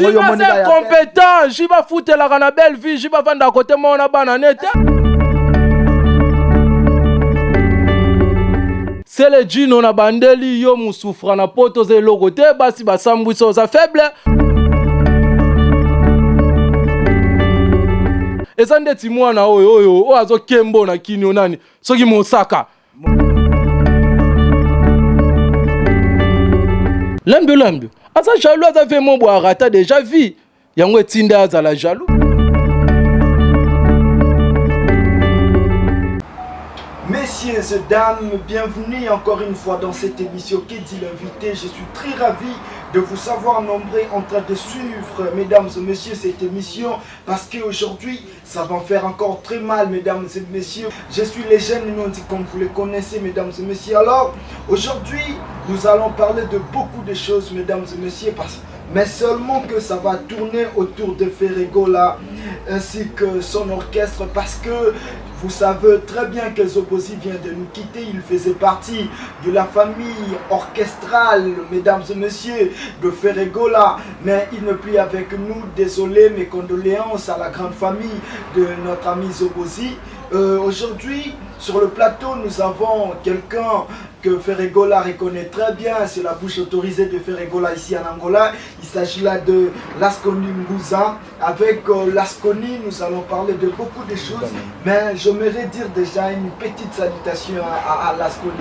yango yo moni ya compétent jiba futela kana belle vie jiba vanda côté mona bana nete c'est le djino na bandeli yo musufra na poto ze logo te basi basambwiso za faible eza ndeti mwana oyo azo kembo na kinyo nani soki mosaka Lambio aza jaloux aza vraiment bo arata déjà vie yango etinda aza la jaloux. Messieurs et dames, bienvenue encore une fois dans cette émission qui dit l'invité. Je suis très ravi de vous savoir nombreux en train de suivre, mesdames et messieurs, cette émission parce qu'aujourd'hui, ça va faire encore très mal, mesdames et messieurs. Je suis les jeunes non-dits comme vous les connaissez, mesdames et messieurs. Alors, aujourd'hui, nous allons parler de beaucoup de choses, mesdames et messieurs, mais seulement que ça va tourner autour de Ferregola ainsi que son orchestre parce que vous savez très bien que Zobozi vient de nous quitter. Il faisait partie de la famille orchestrale, mesdames et messieurs, de Ferregola. Mais il n'est plus avec nous. Désolé, mes condoléances à la grande famille de notre ami Zobozi. Aujourd'hui, sur le plateau, nous avons quelqu'un que Ferregola reconnaît très bien. C'est la bouche autorisée de Ferregola ici en Angola. Il s'agit là de Lasconi Nguza. Avec Lasconi, nous allons parler de beaucoup de choses. Mais j'aimerais dire déjà une petite salutation à Lasconi.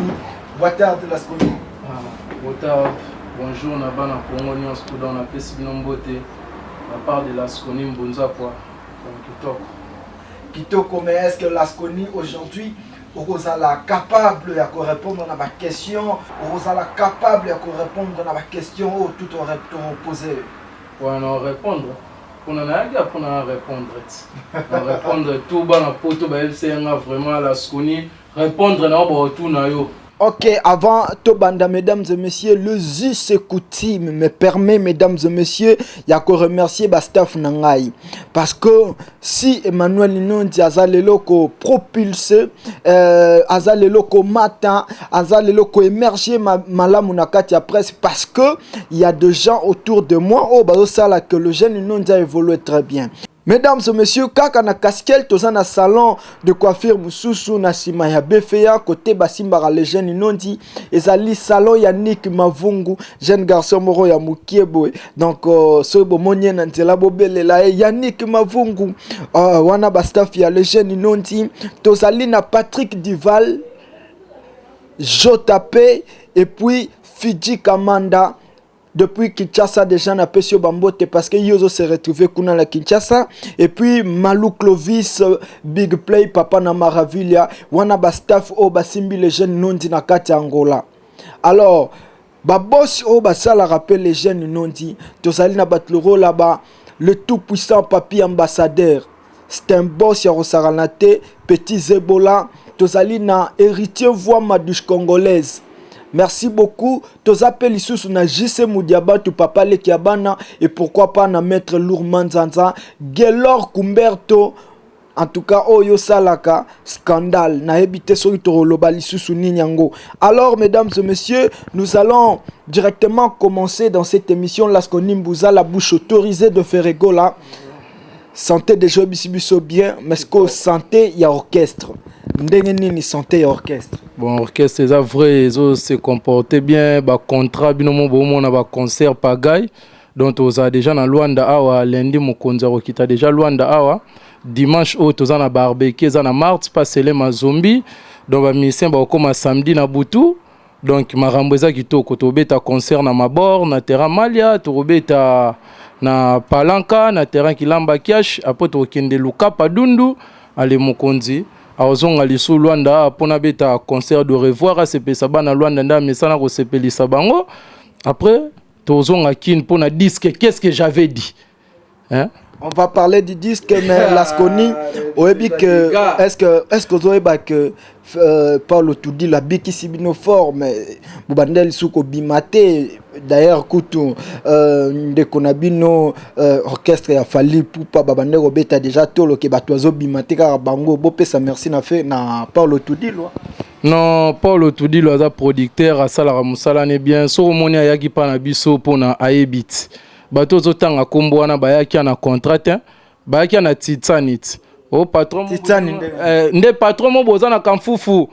Watard de Lasconi. Watard, bonjour, Nabana Pongonion, Skoudon, la Pesibnombote, la part de Lasconi Mbunza quoi. Kitoko, mais est-ce que Lasconi aujourd'hui Rosala capable de répondre à ma question, Rosala capable de répondre à ma question, tout aurait posé. Ouais, non, répondre. On en a pour répondre. Répondre tout bas dans poto, c'est vraiment Lasconi. Répondre dans tout nayo. Ok, avant Tobanda, mesdames et messieurs, le juste coutume me permet, mesdames et messieurs, il y a que remercier Bastaf Nangai. Parce que si Emmanuel Ninondi azalelo ko propulsé, azalelo ko matin, azalelo ko émerger malamunakati après, parce que il y a des gens autour de moi, oh, bah, ça là que le jeune Ninondi a évolué très bien. Mesdames et messieurs, kaka na kaskel toza na salon de coiffure mususu na sima ya Befeya côté basimbara les jeunes inondi ezali salon ya Nick Mavungu jeune garçon moro ya Mukiebo donc so bomonye na nzela bobelela ya Nick Mavungu wana ba staff ya les jeunes inondi tozali na Patrick Dival JP et puis Fiji Kamanda. Depuis Kinshasa, déjà n'a pas sur Bambote parce que Yozo s'est retrouvé kuna la Kinshasa. Et puis Malou Clovis, Big Play, Papa na Maravilia, wana ba staff o basimbi les jeunes nondi na kati Angola. Alors, ba boss o basala rappelle les jeunes nondi. Tozali na batloro là-bas, le tout puissant papi ambassadeur. C'est un boss ya Rosaranate, petit Zebola. Tozali na héritier voix madouche congolaise. Merci beaucoup. Tous appels ici na JC Moudiaba tu papa le Kiabana et pourquoi pas na maître Lourman Zanza Gelor Kumberto. En tout cas, Oyo Salaka, scandale. Na habité sur Itorolobali sous Ninyango. Alors, mesdames et messieurs, nous allons directement commencer dans cette émission Lasconi Mbuza, la bouche autorisée de Ferregola. Santé déjà biso bien, mais ce que santé il y a orchestre. Ndengeni santé orchestre. Bon, orchestre c'est vrai, ils se comporter bien, ba contrat binomo bomo na ba concert pagay. Donc on a déjà na Luanda awa lundi mokonza okita déjà Luanda awa. Dimanche au toza na barbecue za na mardi passer les mazombi. Donc ba musicien ba koma samedi na butu. Donc marambo eza kitoko to beta concert na mabor na terrain Malia to beta na Palanka na terrain Kilamba Kiash après to kende luka padundu ale mokonzi azonga lisu Luanda pona beta concert de revoir sepesa bana Luanda nda mesana ko sepelisa bango après tozonga kin pona disque qu'est-ce que j'avais dit hein. On va parler du disque, mais Lasconi, est-ce que vous avez que Paul Toudi la biki sibino fort, mais Boubandel souko bimate d'ailleurs coutou de konabino orchestre a fallu pour pas babande robeta déjà tolo ke batwazo bimate car bango bopé sa merci na fait na Paul Toudi loi. Non, Paul Toudi le producteur à Salara Moussala n'est bien so moni ayaki pa na biso pona aebit. bato zotanga kombo wana bayaki na contrat bayaki na Titanic o patron nde patron mo boza na kamfufu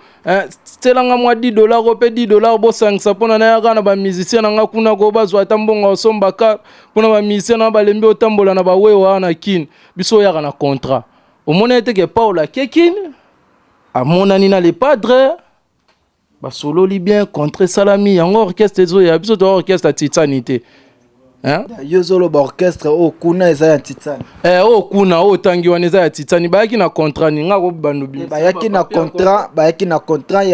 telanga mwa $10 ope $10 bo sangisa pona na yaka na ba musicien nga kuna ko bazwa tambonga osombaka pona ba musicien na balembi otambola na bawewa na kin biso yaka na contrat omona eteke Paula Kekin amonani na le padre basololi bien contre salami yango orchestre zo ya biso to orchestre Titanic hein yozolo ba orchestre o kuna eza ya Titani o kuna o tangi wana eza ya Titani bayaki na contrat ninga ko bando bi bayaki na contrat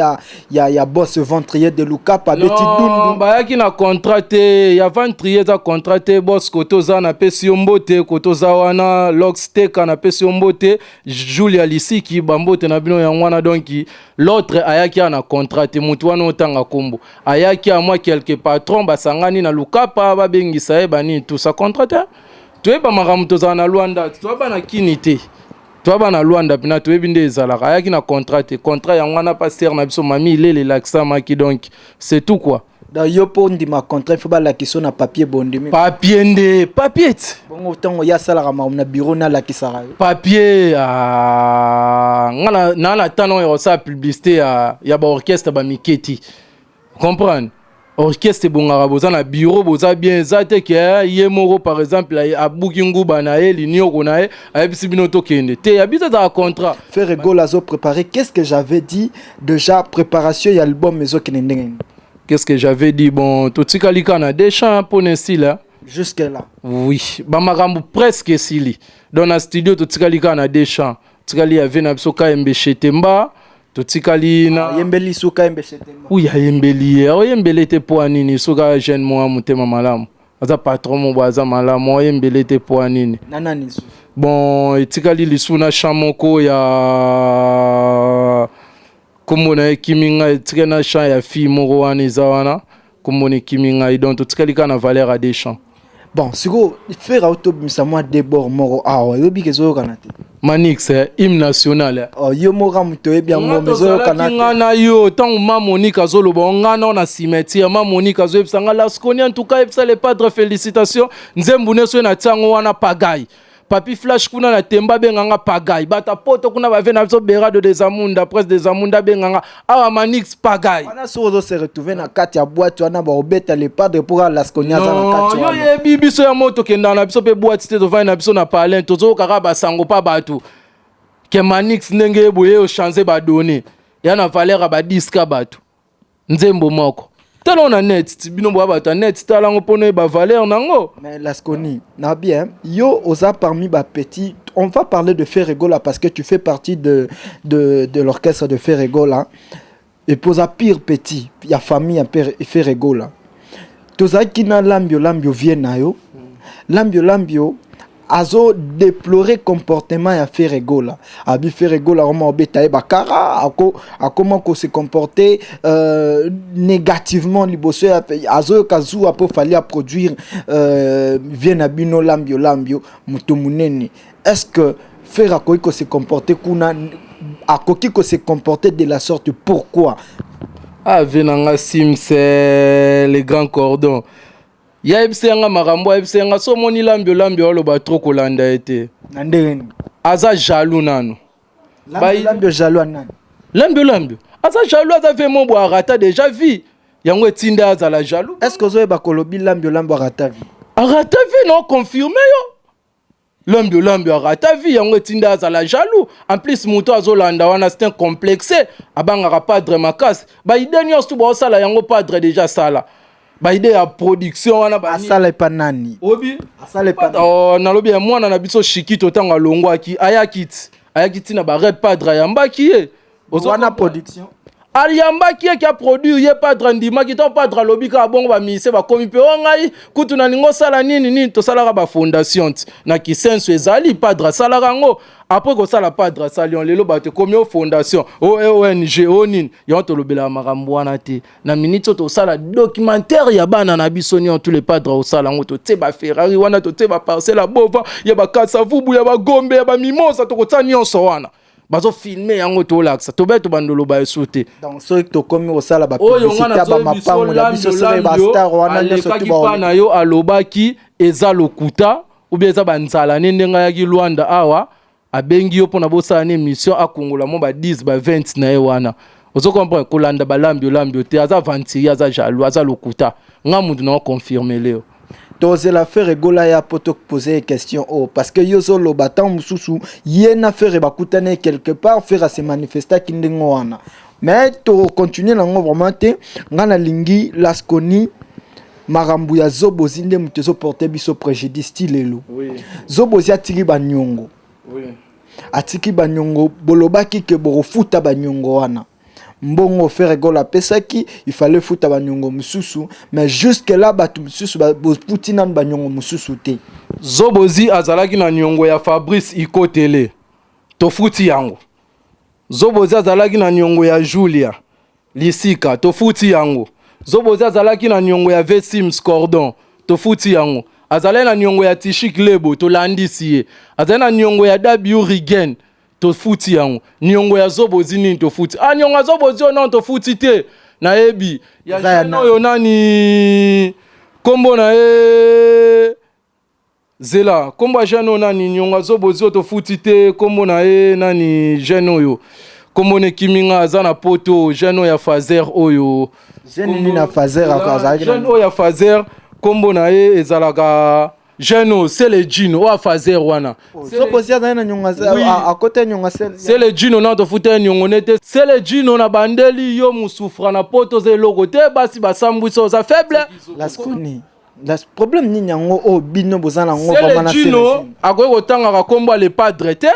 ya boss ventrier de Lukapa beti dundu bayaki na contrat te ya ventrier za contrat te boss kotoza na pesi mbote kotoza wana Locksteak na pesi mbote Julia Lisiki bambote na bino ya wana donc l'autre ayaki na contrat te mutu wana otanga kombo ayaki a moi quelque patron basangani na Lukapa babengisa bani tout ça contrat tu eba makamu toza na Luanda tu aba na kinité tu aba na Luanda pina tu ebinde ezalaka ayaki na contrat yango wana passer na biso mami lele laksa maki donc c'est tout quoi da yopo ndima contrat il faut ba la question na papier bondimi papier nde papier bon autant ya sala ka na bureau na la kisara papier ngana na tano yo sa publicité ya ba orchestre ba miketi comprendre orchestre bongara boza na bureau boza bien zate ke yemoro par exemple a bookingu bana linio kona ayebisi bino to kende te habite dans contrat Ferrego lazo préparé qu'est-ce que j'avais dit déjà préparation ya album mezo kenendenge qu'est-ce que j'avais dit bon to tikalika na des chants pour nesi là jusque là oui ba makambo presque sili dans la studio to tikalika na des chants tikali ya vena biso ka Embechetemba totikali na yembeli suka Embechetemba oui yembeli yembeli te po nini suka jeune moi mutema malamu aza patron mo baza malamu yembeli te po nini nana nisu bon etikali lisuna chamoko ya komona kiminga etikana na champ ya fille moko wana izawana komona kiminga donc totikali kana valeur à des champs bon siko faire auto misamo debord moko yobi kezo kanate Manix hymne national yo moko muto e bien mo mezo kanate ngana yo tant ma Monique azoloba ngana na cimetière ma Monique azo ebsanga la skoni en tout cas ebsa les padres félicitations nzembu neso na tango wana pagai papi flash kuna na temba benganga pagai bata poto kuna ba vena biso berado des amunda presse des amunda benganga awa Manix pagai wana sozo se retrouver na kati ya boîte wana ba obeta les padres pour la skonia za na kati wana yo yebi biso ya moto kenda na biso pe boîte te to va na biso na parler tozo kaka ba sango pa batu ke Manix ndenge boye o changer ba donner ya na valeur ba disque batu nzembo moko tellement on a net bino bo ba net talango pone ba valeur nango mais la skoni na bien yo oza parmi ba petit on va parler de Ferrego là parce que tu fais partie de l'orchestre de Ferrego là et posa pire petit ya famille ya Ferrego là toza kina lambio viena yo lambio azo déplorer comportement ya Ferrego là abi Ferrego là comment obeta bakara comment ko se comporter négativement liboso azo kazu apo fallait à produire viena bino lambio muto munene est-ce que Ferrego ko se comporter kuna akoki ko se comporter de la sorte pourquoi venanga simse les grands cordons ya ebsenga makambo ebsenga so moni lambio oloba trop kolanda ete na ndenge aza jaloux nano lambio jaloux nano lambio aza jaloux aza vraiment bo arata déjà vie yango etinda aza la jaloux est-ce que zo ba kolobi lambio arata vie non confirmé yo lambio arata vie yango etinda aza la jaloux en plus muto azolanda wana c'est un complexe abanga padre makasi ba ideni ostu bo sala yango padre déjà sala ba idée ya production wana ba asala pa nani obi asala pa na lobi ya mwana na biso shikito tanga longwaki ayakiti na ba rep padre yambaki ye wana production aliyambaki ye kia produire ye padre ndimaki to padre lobi ka bongo ba mise ba komi pe ngai kutu na ningo sala nini to sala ba fondation na kisenso ezali padre sala rango après ko sala padre sali on lelo ba te komi o fondation ONG nini yo to lobela makambo wana te na minute to sala documentaire ya bana na biso ni tous les padres au sala ngo to te ba Ferrari wana to te ba parcelle bova ya ba kasavubu ya ba gombe ya ba mimosa to ko tani onso wana bazo filmer yango to laksa to beto bandolo ba sauter donc so to komi au sala ba publicité ba mapango la biso sere ba star wana nyoso to ba na yo alobaki eza lokuta ou bien eza banzala nendenga yaki Luanda awa abengi yo pona bosala ne mission akongola mo ba 10 ba 20 na ye wana ozo comprendre kolanda balambio te aza vanti aza jaloux aza lokuta nga mundu na confirmer leo Doze la faire rigola ya poto poser une question parce que yo solo battant mususu yena faire bakutane quelque part faire se manifester kindengo wana mais to continuer nango vraiment te ngana lingi laskoni marambu ya zobozi nde mutezo porter biso préjudice tilelo zobozi atiki banyongo atiki banyongo bolobaki ke borofuta banyongo wana mbongo faire rigola pesaki il fallait futa banyongo mususu mais jusque là batu mususu boputi nan banyongo mususu te zobozi azalaki na nyongo ya Fabrice Ikotele to futi yango zobozi azalaki na nyongo ya Julia Lisika to futi yango zobozi azalaki na nyongo ya Vesims Cordon to futi yango azalaki na nyongo ya Tishik Lebo to landisi ye azalaki na nyongo ya W Rigen to futi yango nyongo ya zobozi nini to futi nyongo ya zobozi non to futi te na ebi ya jeno yo nani kombo na zela kombo jeno nani nyongo ya zobozi to futi te kombo na nani jeno yo kombo ne kiminga aza na poto jeno ya Fazer oyo jeno na Fazer akazaki jeno ya Fazer kombo na ezalaka Jeno, c'est le djino, ou Fazer wana. C'est le djino, non, to fute nyongonete. C'est le djino na bandeli yo musufra na poto ze logo te basi basambwiso za faible. Laskoni. Le problème ni nyango o bino bozana ngo vraiment na c'est le djino. Akoy kotanga ka komba le padre te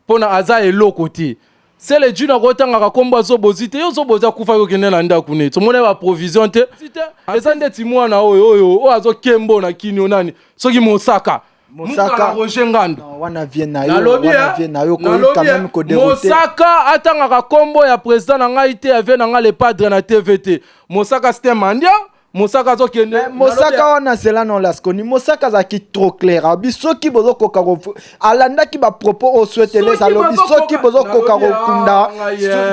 pona aza eloko te. C'est le djino kotanga ka komba zo bozite yo zo boza kufa yo kende na ndako ne. To mona ba provision te. Eza ndeti mwana oyo o azo kembo na kinyo nani. Soki Mosaka Roger Ngando wana viena yo ko quand même ko dérouter Mosaka atanga ka kombo ya président na ngai te ave na nga le padre na TVT Mosaka c'était mandia Mosaka zo kende Mosaka wana cela non laskoni Mosaka za ki trop clair biso ki bozo koka alanda ki ba propos au souhaiter les alobi soki bozo koka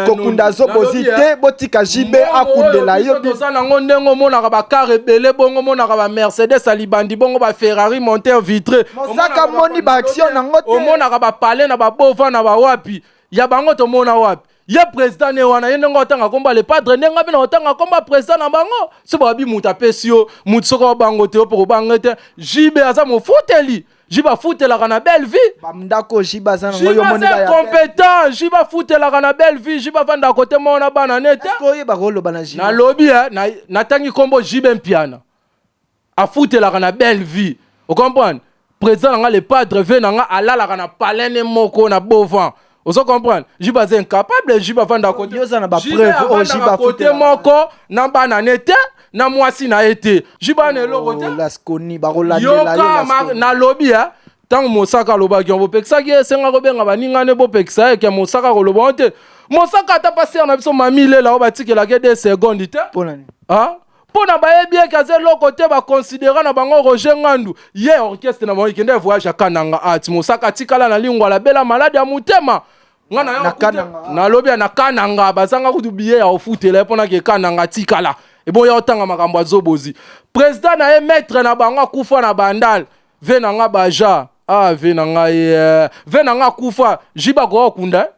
kokunda zo bozite botika jibe akundela yo toza nango ndengo mona ka ba car rebelle bongo mona ka ba Mercedes alibandi bongo ba Ferrari monter vitré Mosaka moni ba action nango te mona ka ba palais na ba bova na ba wapi ya bango to mona wapi ye président ne wana ye ndenge otanga komba le padre ndenge bina otanga komba président na bango so babi muta pesio mutu soko bango te pour bangete jibe aza mo futeli jiba futela kana belle vie bamndako jiba za ngo yo moni ba compétent jiba futela kana belle vie jiba vanda côté mona bana nete ko ye ba rolo bana jiba na lobby na tangi kombo jibe mpiana a futela kana belle vie vous comprenez président nga le padre venanga alala kana palene moko na bovan Vous comprenez? Jiba est incapable, Jiba vanda côté. Jiba côté moko, namba na nete, na mwasi na été. Jiba ne lo côté. Laskoni barola de la na lobby tant Mosaka loba ki on peksa ki senga ko benga baninga ne bo peksa ke Mosaka ko loba te. Mosaka ta passer na biso mamile la ba tikela ke 2 secondes te. Ah? Pona ba bien kaze lo côté ba considérer na bango Roger Ngandu. Ye orchestre na bango kende voyage kananga ati Mosaka tikala na lingwa la bela malade ya mutema. Na lobby na kananga bazanga kutubiye ya ofutela pona ke kananga tikala. Et bon ya otanga makambo zobozi. Président na maître na bango kufa na bandal. Venanga baja. Venanga kufa jiba ko kunda.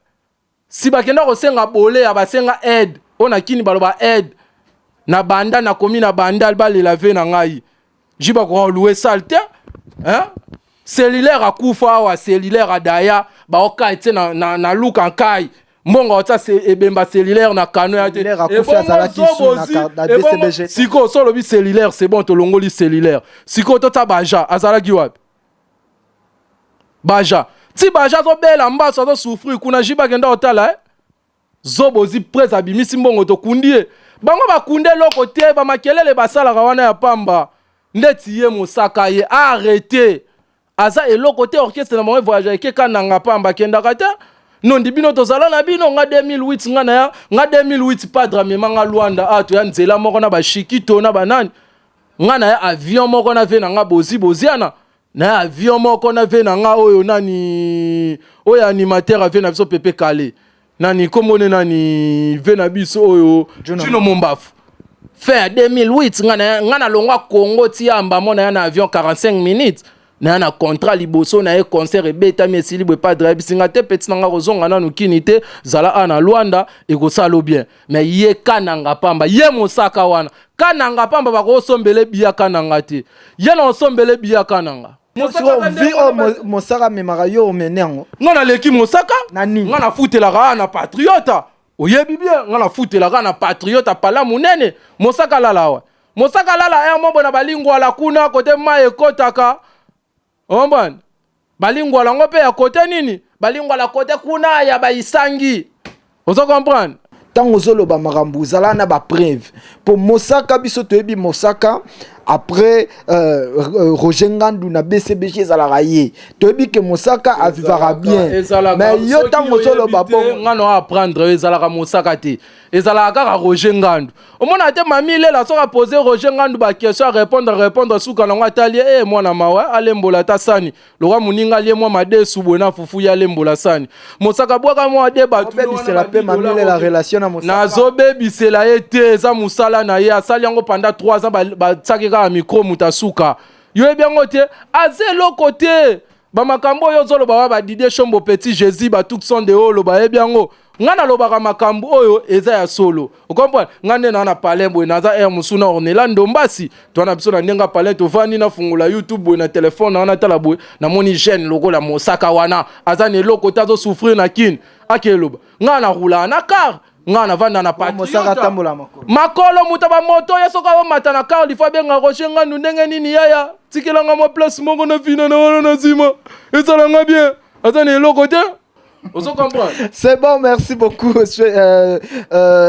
Si bakenda ko senga bole ya basenga aide. Ona kini baloba aide. Na banda na komi na bandal balela venanga yi. Jiba ko louer salte. Hein? Cellulaire a kufa wa cellulaire a daya ba oka ete na luka nkai mbonga ota se ebemba cellulaire na kano ya te e kufa sala kisu na DCBG siko solo bi cellulaire c'est bon to longoli cellulaire siko tota baja azala ki wapi baja ti baja to bela mbaso to souffrir kuna jiba kenda otala zobozi presa bimisi mbongo to kundie bango bakunde loko te ba makelele basala kawana ya pamba ndeti ye Mosaka ye arrêter aza eloko te orchestre na mo voyage ke kananga pamba kenda kata non dibino to zala na bino nga 2008 nga na ya nga 2008 padre memanga Luanda ato ya nzela moko na ba shikito na banani nga na ya avion moko na ve na nga boziana na avion moko na ve na nga oyo nani oyo animateur ave na biso pepe kale nani komone nani ve na biso oyo Juno Mombafu fin 2008 nga na longwa Congo ti amba mona ya na avion 45 minutes na na contrat liboso na e concert ebeta mesili bwe padre bisinga te petit nanga kozonga na nukini te zala ana Luanda ekosalo bien mais ye kananga pamba ye mosaka wana kananga pamba bakosombele biya kananga te ye na osombele biya kananga mosaka memaka yo menengo nga na leki mosaka nga na futelaka na patriota oyebi bien nga na futelaka na patriota pala munene mosaka lala mo bona balingwa la kuna kote ma ekotaka omban balingwa la ngope ya kote nini balingwa la kote kuna ya baisangi ozo comprendre tango zoloba makambo zala na ba preuve pour mosaka biso toyebi mosaka après Roger Ngandu na BCBG zalaka ye toyebi ke mosaka avivara bien mais yo tango zoloba bon ngano apprendre ezalaka mosaka te ezalaka kaka Roger Ngandu omona te mami lela soka poser Roger Ngandu ba question répondre suka nango atali mwana mawa alembola ta sani loka muninga lie mwa madesu bona fufu ya lembola sani mosaka bwaka mwa de batu bisela pe mami lela relation na mosaka nazo bebisela ye te eza musala na ye asali yango pendant 3 ans ba tsaki a micro mutasuka yo ebiango te azelo côté ba makambo yo zolo ba Didier Chombo Petit Jésus ba tout son de olo ba ebiango ngana lobaka makambo oyo eza ya solo ukompa ngane na palembo naza musuna ornela ndombasi to na biso na ndenga pale to vani na fungula YouTube na telefone na tala boy na moni jeune logo la mosaka wana azane loko tazo souffrir na kin akeloba ngana rula na car ngana vanda na patriota makolo mutaba moto yeso ka mata na car lifa benga Roger Ngandu ndenge nini yaya tikelanga mo place moko na vina na wana na zima ezalanga bien azane loko te. C'est bon, merci beaucoup,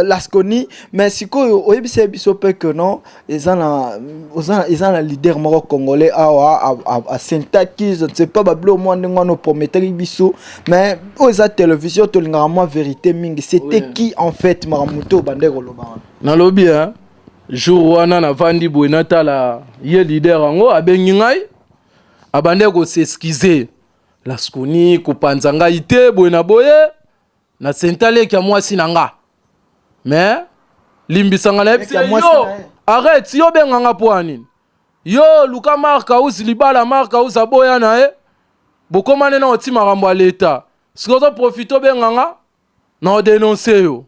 Lasconi. Mais si vous avez que non, ils ont un leader congolais à Saint-Aki, je ne sais pas, au moins nous promettons biso, mais aux télévision, tu as moins vérité. C'était qui en fait, Maramuto Bandero Loba? Na lobby, hein? Jour wana na vandi buenata la ye leader ango abengingai abandeko s'excuser. Lasconi kupanza ngai te boye boye na sentale kya mwasi nanga mais limbisanga na ebisi yo arrête yo benganga poani yo luka marka uzi libala marka uza boya na bokomane na oti makambo leta sikozo profito benganga na dénoncer yo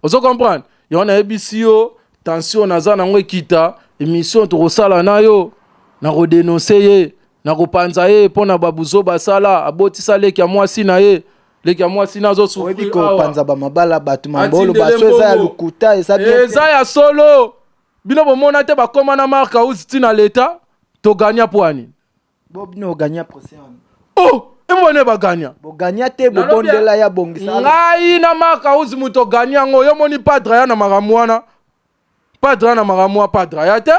ozo comprendre yo na ebisi yo tension naza nango ekita émission to kosala na yo na redénoncer ye na kopanza ye pona babuzo basala abotisa leki ya mwasi na ye leki ya mwasi nazo souffrir ko panza ba mabala batu mambolo baso eza ya lukuta eza ya solo bino bomona te bakoma na marka uzi na leta to ganya poani bobino ganya procès emone baganya boganya te bobondela ya bongisa ngai na marka uzi muto ganya ngo yo moni padre ya na magamwana padre na magamwa padre ya te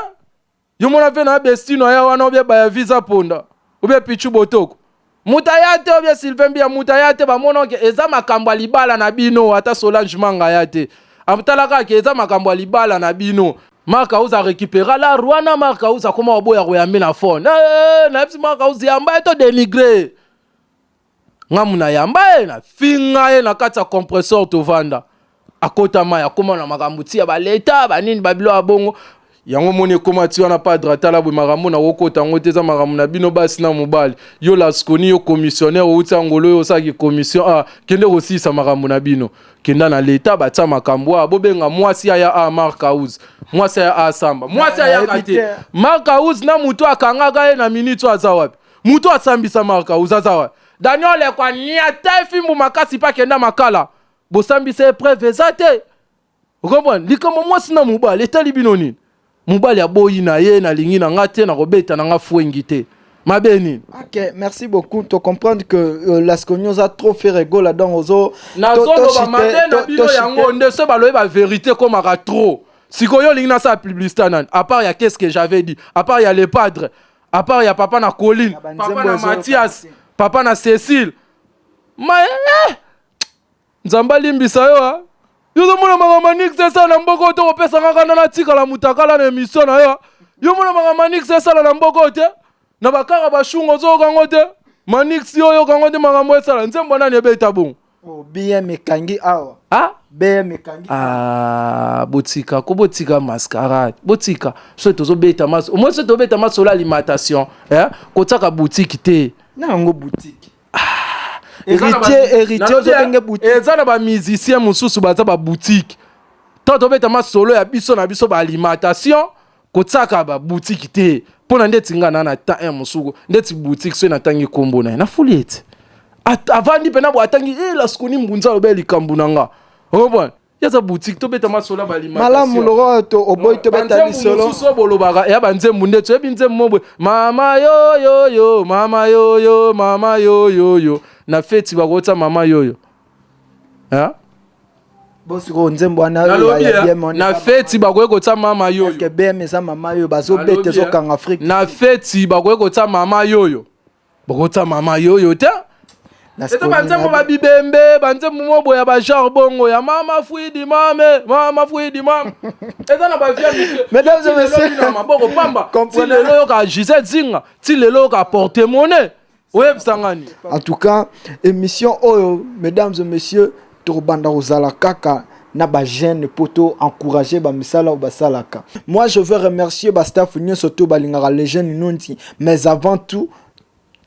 yo mona fe na bestino ya wana obye ba visa ponda obye pichu botoko mutayate obye Sylvain Bia mutayate ba mona ke eza makambo libala na bino ata Solange Manga yate amtalaka ke eza makambo libala na bino marka uza récupérer la Rwanda marka uza koma oboya ko yambe na phone na psi marka uza yamba to dénigrer ngamuna yamba na finga na kata compresseur to vanda akota maya koma na makambo ti ya ba leta ba nini babilo abongo yango moni koma ti wana padre tala bwe makambo na wokota ngo teza makambo na bino basi na mobali yo Lasconi yo commissionnaire outa ngolo yo saki commission kende kosisa makambo na bino kenda na leta batsa makambo bobenga mwasi ya Mark House mwasi ya Samba mwasi ya kate Mark House na mutu akangaka ye na minute aza wapi mutu asambisa Mark House aza wapi Daniel kwa nia tefimbu makasi pa kenda makala bosambisa épreuve ezate ukombo likambo mwasi na mobali etali bino nini mobali aboyi na ye na lingi na ngate na kobeta na nga fuengite mabeni. Ok, merci beaucoup. Tu comprends que Lasconi a trop fait rigolo là-dedans. Nazo ba matin na bino yango ndese baloye ba vérité comme aka trop. Sikoyo lingi na sa publicité nan. À part ya qu'est-ce que j'avais dit. À part ya les padres. À part ya papa na Colline, papa na Mathias, papa na Cécile. Ma Nzamba limbisa yo ha. Yo mona mamanix ça na mboko to kopesa ngaka na tika la mutakala na émission na yo. Yo mona mamanix ça na mboko te. na bakara bashungo zo kangote manix yo kangote makambo esala nzembo nani ebeta bon BM Mekangi awa BM Mekangi botika ko botika mascarade botika so tozo beta mas au moins so to beta mas sur l'alimentation kotaka boutique te na ngo boutique héritier zo benge boutique ezana ba musicien mususu baza ba boutique to beta mas solo ya biso na biso ba alimentation kotaka ba boutique te pona ndeti ngana na ta musuku ndeti boutique so na tangi kombo na fulete avandi pena bo atangi la skoni mbunza lobeli kambunanga bon yaza boutique to beta masola ba alimentation malamu loro to oboy to beta ni solo so bolobaka ya banzembu ndeto ebinze mbwe mama yo mama yo na feti bakota mama yo bosi ko nzembo na ya bien na feti bakota mama yo parce que BM ça mama yo bazo bete zo kan Afrique na feti bakota mama yo bakota mama yo ta eto banzembo babibembe banzembo mobo ya bajarbongo ya mama fuidi mame eza na bavia mesdames et messieurs na maboko pamba ti lelo yo ka Gisette Zinga ti lelo yo ka porter monnaie web sangani en tout cas émission oyo mesdames et messieurs tobanda kozala kaka na ba jeune poto encourager ba misala ou basalaka. Moi je veux remercier ba staff nyo surtout balingara les jeunes nonti mais avant tout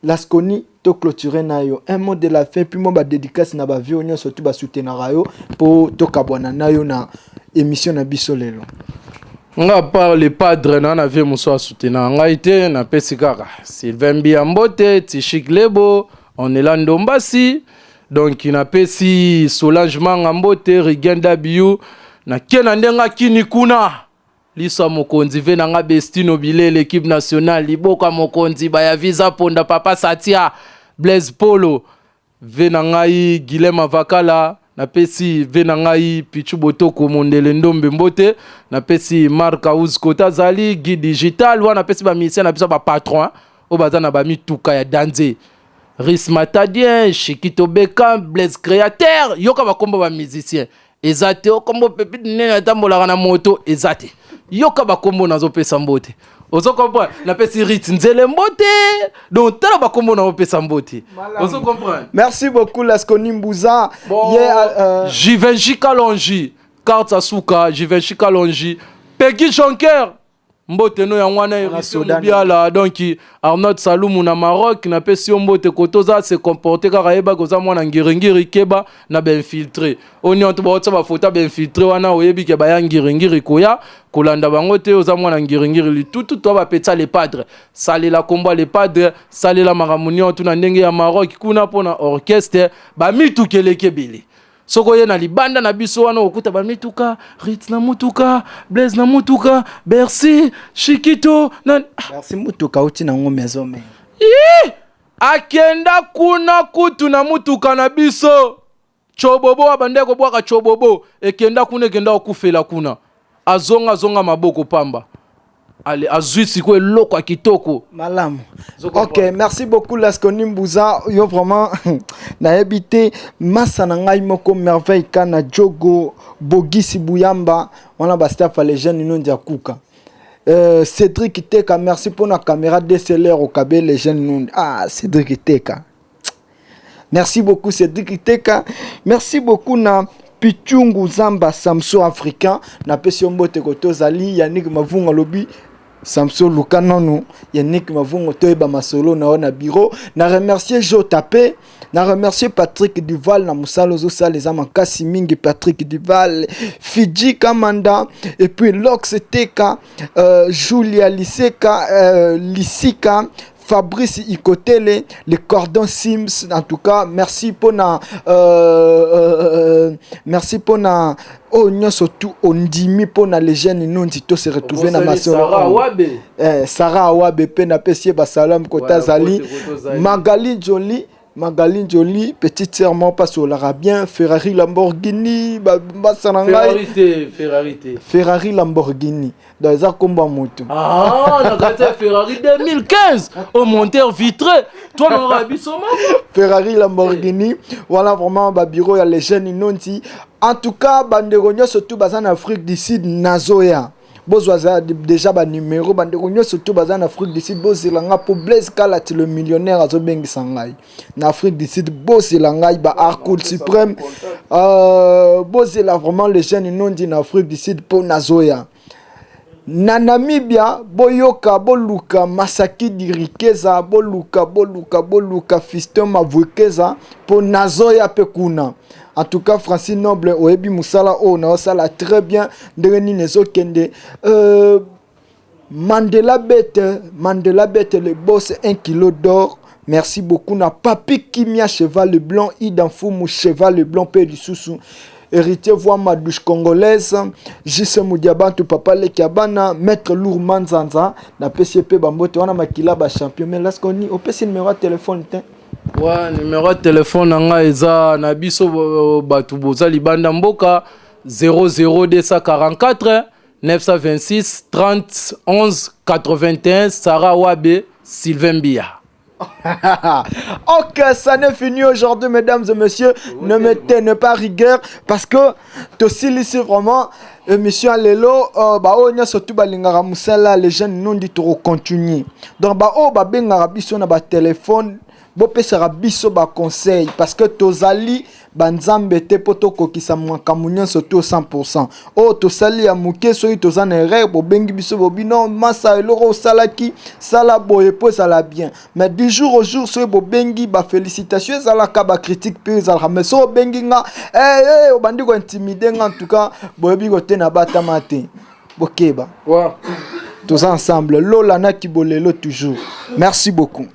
Lasconi to clôturer na yo un mot de la fin puis moi ba dédicace na ba vie nyo surtout ba soutenir yo pour to kabwana na yo na émission na biso lelo. Nga par le padre na vie muso a soutenir nga ite na pesikaka Sylvain Biambote Tishik Lebo on est là ndombasi. Donc il n'a pas si Solange Mangambote Rigenda Biu na kena ndenga kini kuna liso mokonzi ve na nga Bestino Bile l'équipe nationale liboka mokonzi ba ya visa ponda papa Satia Blaise Polo ve na ngai Guilhem Avakala na pesi ve na ngai Pichu Botoko Mondele Ndombe Mbote na pesi Mark Aouz Kota Zali Guy Digital wana pesi ba mission na biso ba patron o bazana ba mituka ya danze Riz Matadien, Chikito Beka, Blaise Créateur, yoka bakombo ba musicien. Ezate okombo pepite nene tambola na moto, ezate. Yoka bakombo nazo pesa mbote. Ozo comprendre, na pesi Rit Nzele mbote. Donc tala bakombo na pesa mbote. Ozo comprendre. Merci beaucoup Lasconi Mbouza. Bon, Givenchy Kalonji, Carte Asuka, Givenchy Kalonji, Peggy Jonker. Mbote no ya ngwana Eriso Biala donc Arnaud Saloumou na Maroc na pesi mbote kotoza se comporter kaka yeba koza mwana ngiringiri keba na ben filtré oni on to ba ba photo ben filtré wana oyebi ke ba ya ngiringiri koya kolanda bango te oza mwana ngiringiri li tout to ba peta les padres sale la combat les padres sale la maramuni on tuna ndenge ya Maroc kuna pona orchestre ba mitu keleke bele soko ye na libanda na biso wana okuta ba mituka Rit na mutuka Blaise na mutuka Bercy Chikito na merci mutuka uti na ngo maison mais akenda kuna kutu na mutuka na biso chobobo abandeko bwaka chobobo ekenda kuna ekenda okufela kuna azonga maboko pamba. Allez, azwisi ko eloko kitoko. Malamu. Ok, merci beaucoup Lasconi Mbouza. Yo vraiment na habité massa na ngai moko merveille kana Jogo Bogisi Buyamba. On a basté fa les jeunes non dia kuka. Cédric Teka, merci pour la caméra DSLR au Kabé les jeunes non. Ah, Cédric Teka. Merci beaucoup Cédric Teka. Merci beaucoup na Pichungu Zamba Samso africain na pesio mbote koto zali Yannick Mavunga lobi Samso Lukanonu Yannick Mavunga toeba masolo na ona bureau na remercier Jo Tapé na remercier Patrick Duval na musalo zo sala les amakasi mingi Patrick Duval Fiji Kamanda et puis Lox Teka Julia Liseka Lisika Fabrice Ikotele, les cordons Sims, en tout cas, merci pour na, oh, nous surtout, on dit mi pour na les jeunes, nous, on se retrouver dans ma soeur. Sarah Awabe. Sarah Awabe, pena pesier basalam kota zali, Magali Jolie, petite sœur, moi, pas sur l'arabien, Ferrari Lamborghini, Ferrari Lamborghini, dans les combat moto. Ah, on a gagné Ferrari 2015, au monteur vitré. Toi, on a Ferrari Lamborghini, voilà vraiment, bureau, il y a les jeunes inonti. En tout cas, Banderonia, surtout, en Afrique du Sud, Nazoya. bozwa déjà ba numéro bande ko nyonso to baza na Afrique du Sud bozilanga pour Blaise Kalati le millionnaire azobengisa ngai na Afrique du Sud bozilanga ba Arcool Suprême bozila vraiment les jeunes non dit na Afrique du Sud pour nazoya na Namibia boyoka boluka Masaki Dirikeza boluka Fiston Mavwekeza pour nazoya pekuna. En tout cas, Francine Noble, Oebi Moussala, on sala très bien. Ndeni Nezo Kende. Mandela Bête, le boss 1 kilo d'or. Merci beaucoup. Na Papi Kimia, cheval blanc. Idanfou, cheval blanc, Pé du Soussou. Héritier voix ma douche congolaise. Jisse Moudiabantu, Papa Lekabana. Maître Lourd Manzanza. Na PCP Bambote, on a makila ba champion. Mais là, ce qu'on y, au PC numéro de téléphone, ouais, numéro de téléphone nanga eza na biso batu boza libanda mboka 00244 926 30 11 81 Sarah Wabe Sylvain Bia. Ok, ça n'est fini aujourd'hui, mesdames et messieurs. Ne me tenez pas rigueur parce que aussi ici vraiment émission Lelo on a surtout balingara musala les jeunes non dit trop continuer. Donc bengara biso na ba téléphone bopesaka biso ba conseil parce que tozali banzambe te poto kokisa mwakamunyo surtout 100%. Tosali ya muke soyi tozana erreur bobengi biso bobino masa eloko salaki sala boye po sala bien. Mais du jour au jour soyi bobengi ba félicitations sala ka ba critique pe sala mais so bengi nga obandi ko intimider nga en tout cas boyebi ko te na batama te. Bokeba. Ouais. Tous ensemble Lola na kibolelo toujours. Merci beaucoup.